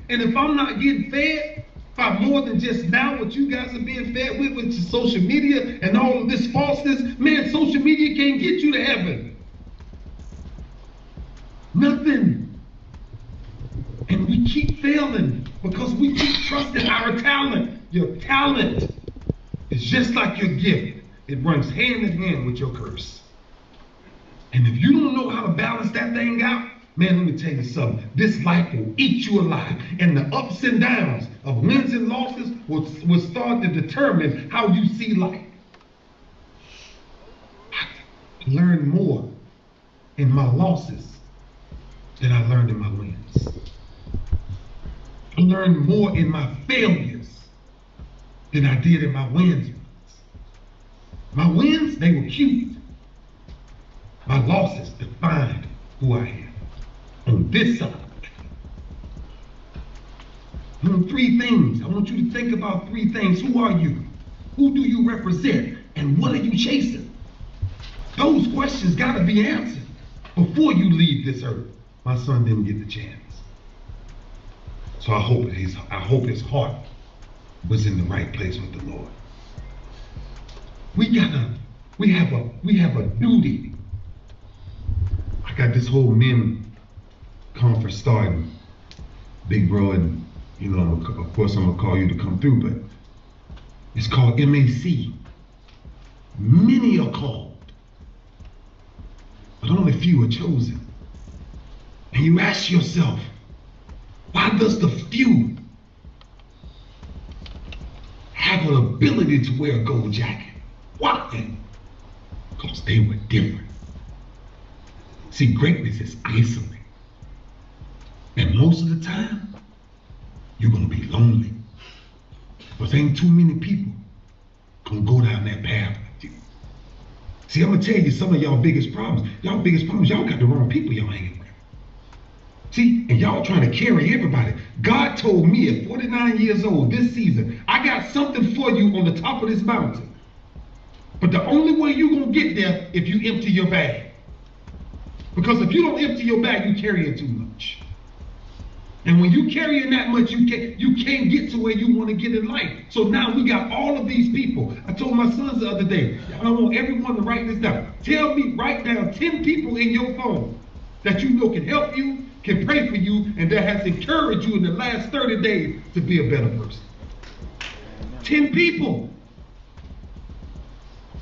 And if I'm not getting fed by more than just now what you guys are being fed with your social media and all of this falseness, man, social media can't get you to heaven. Nothing. And we keep failing because we keep trusting our talent. Your talent is just like your gift. It runs hand in hand with your curse. And if you don't know how to balance that thing out, man, let me tell you something. This life will eat you alive. And the ups and downs of wins and losses will start to determine how you see life. I learned more in my losses than I learned in my wins. I learned more in my failures than I did in my wins. My wins, they were cute. My losses defined who I am. On this side. Three things. I want you to think about three things. Who are you? Who do you represent? And what are you chasing? Those questions got to be answered before you leave this earth. My son didn't get the chance. So I hope his heart was in the right place with the Lord. We have a duty. I got this whole men conference starting, big bro, and of course I'm gonna call you to come through, but it's called MAC. Many are called, but only few are chosen. And you ask yourself, why does the few have an ability to wear a gold jacket? Why? Because they were different. See, greatness is isolated. And most of the time, you're going to be lonely. Because ain't too many people going to go down that path with you. See, I'm going to tell you some of y'all biggest problems. Y'all got the wrong people y'all hanging with. See, and y'all trying to carry everybody. God told me at 49 years old this season, I got something for you on the top of this mountain. But the only way you're going to get there if you empty your bag. Because if you don't empty your bag, you carrying too much. And when you carrying that much, you can't get to where you want to get in life. So now we got all of these people. I told my sons the other day, I want everyone to write this down. Write down 10 people in your phone that you know can help you, can pray for you, and that has encouraged you in the last 30 days to be a better person. 10 people.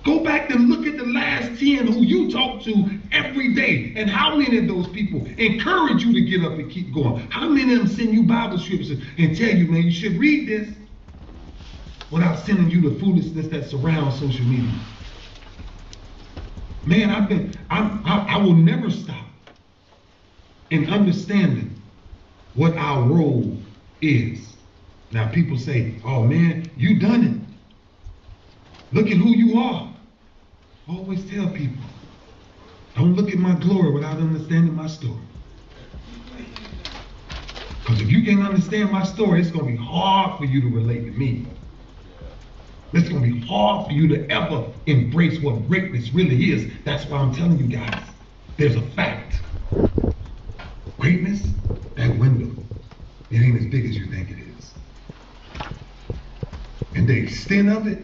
Go back and look at the last 10 who you talk to every day, and how many of those people encourage you to get up and keep going. How many of them send you Bible scriptures and tell you, man, you should read this, without sending you the foolishness that surrounds social media. Man, I will never stop in understanding what our role is. Now people say, oh man, you done it. Look at who you are. I always tell people, don't look at my glory without understanding my story. Because if you can't understand my story, it's going to be hard for you to relate to me. It's going to be hard for you to ever embrace what greatness really is. That's why I'm telling you guys, there's a fact. Greatness, that window, it ain't as big as you think it is. And the extent of it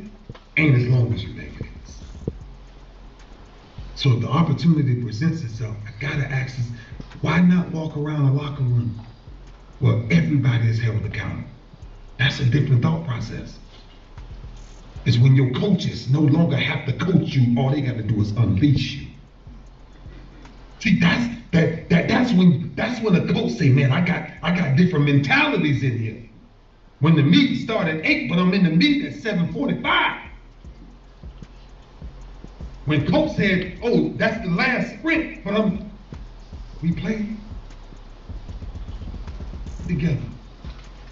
ain't as long as you think it is. So if the opportunity presents itself, I gotta ask this, why not walk around a locker room where everybody is held accountable? That's a different thought process. It's when your coaches no longer have to coach you, all they got to do is unleash you. See, that's when a coach say, man, I got different mentalities in here. When the meeting start at 8, but I'm in the meeting at 7:45. When coach said, oh, that's the last sprint, but we played together.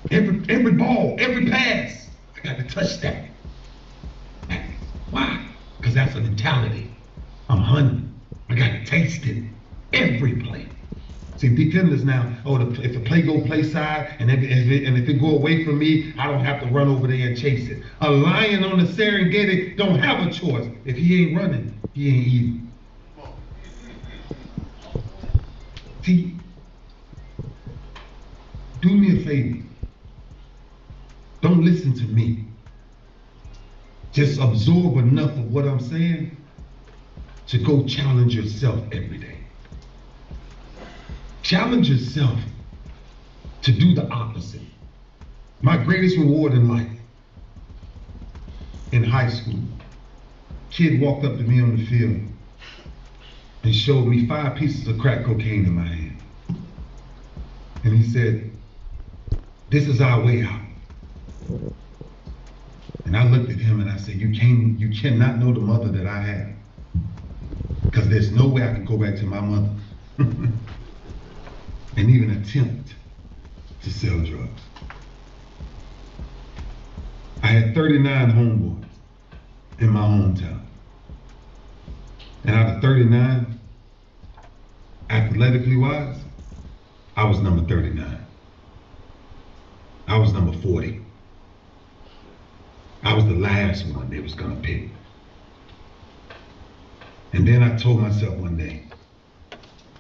Every ball, every pass, I got to touch that. Why? Because that's a mentality. I'm hungry. I got to taste it every play. See, defenders now, if the play go play side, and if it go away from me, I don't have to run over there and chase it. A lion on the Serengeti don't have a choice. If he ain't running, he ain't eating. See, do me a favor. Don't listen to me. Just absorb enough of what I'm saying to go challenge yourself every day. Challenge yourself to do the opposite. My greatest reward in life, in high school, kid walked up to me on the field and showed me 5 pieces of crack cocaine in my hand. And he said, "This is our way out." And I looked at him and I said, you cannot know the mother that I have. Because there's no way I can go back to my mother and even attempt to sell drugs. I had 39 homeboys in my hometown. And out of 39, athletically wise, I was number 39. I was number 40. I was the last one they was gonna pick. And then I told myself one day,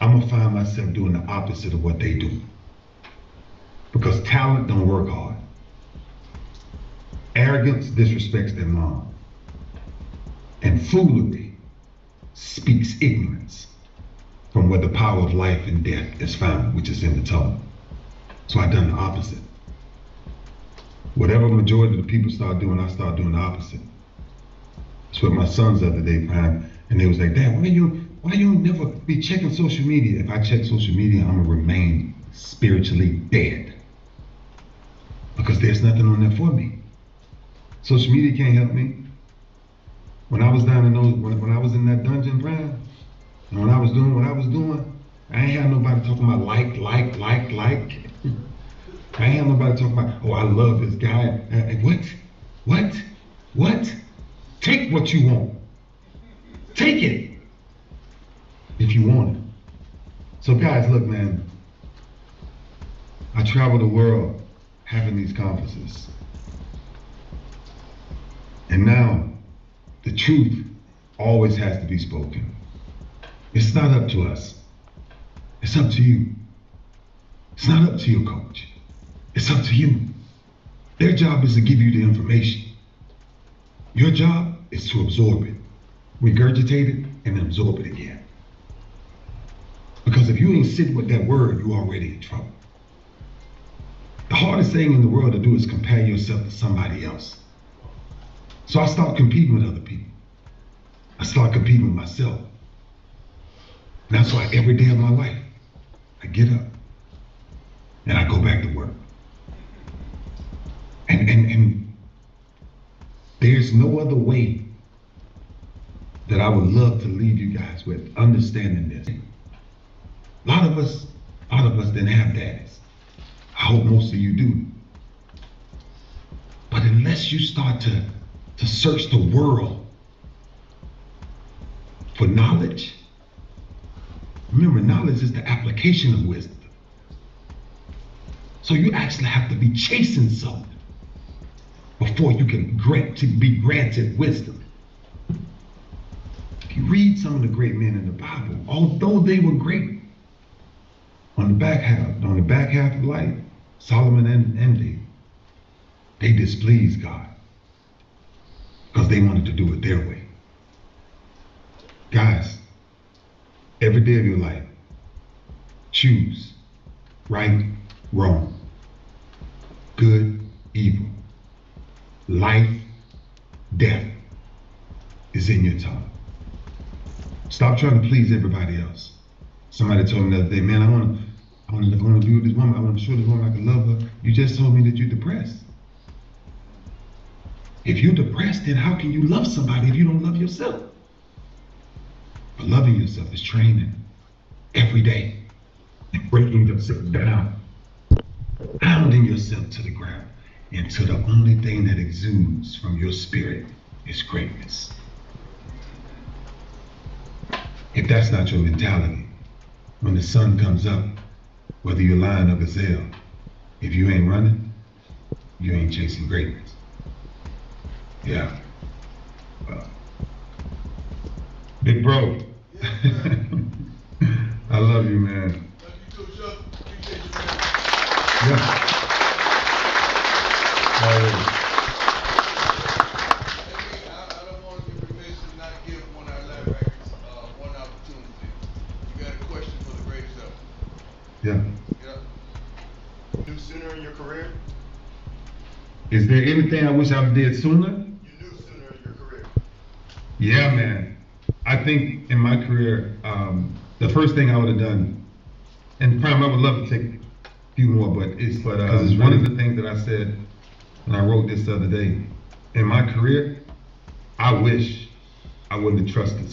I'm gonna find myself doing the opposite of what they do. Because talent don't work hard. Arrogance disrespects their mom. And foolery speaks ignorance from where the power of life and death is found, which is in the tongue. So I done the opposite. Whatever majority of the people start doing, I start doing the opposite. That's what my sons the other day, Prime, and they was like, "Dad, why you never be checking social media?" If I check social media, I'm gonna remain spiritually dead. Because there's nothing on there for me. Social media can't help me. When I was down in those, when I was in that dungeon, Prime, and when I was doing what I was doing, I ain't had nobody talking about like. I ain't have nobody talking about, oh, I love this guy. What? Take what you want. Take it if you want it. So guys, look, man, I travel the world having these conferences. And now the truth always has to be spoken. It's not up to us. It's up to you. It's not up to your coach. It's up to you. Their job is to give you the information. Your job is to absorb it, regurgitate it, and absorb it again. Because if you ain't sitting with that word, you're already in trouble. The hardest thing in the world to do is compare yourself to somebody else. So I start competing with other people. I start competing with myself. And that's why every day of my life, I get up and I go back to work. And there's no other way that I would love to leave you guys with understanding this. A lot of us didn't have daddies. I hope most of you do. But unless you start to search the world for knowledge, remember, knowledge is the application of wisdom. So you actually have to be chasing something before you can be granted wisdom. If you read some of the great men in the Bible, although they were great, on the back half of life, Solomon and David, they displeased God because they wanted to do it their way. Guys, every day of your life, choose right, wrong, good, evil. Life, death is in your tongue. Stop trying to please everybody else. Somebody told me the other day, man, I want to be with this woman. I want to show this woman I can love her. You just told me that you're depressed. If you're depressed, then how can you love somebody if you don't love yourself? But loving yourself is training every day and breaking yourself down, pounding yourself to the ground until the only thing that exudes from your spirit is greatness. If that's not your mentality, when the sun comes up, whether you're lion or gazelle, if you ain't running, you ain't chasing greatness. Yeah. Well, big bro, I love you, man. Yeah. Already. I don't want to be remiss and not give one of our linebackers one opportunity. You got a question for the great self? Yeah. Yeah. Knew sooner in your career? Is there anything I wish I did sooner? You knew sooner in your career. Yeah, man. I think in my career, the first thing I would have done, and Prime, I would love to take a few more, but it's one of the things that I said when I wrote this the other day. In my career, I wish I wouldn't have trusted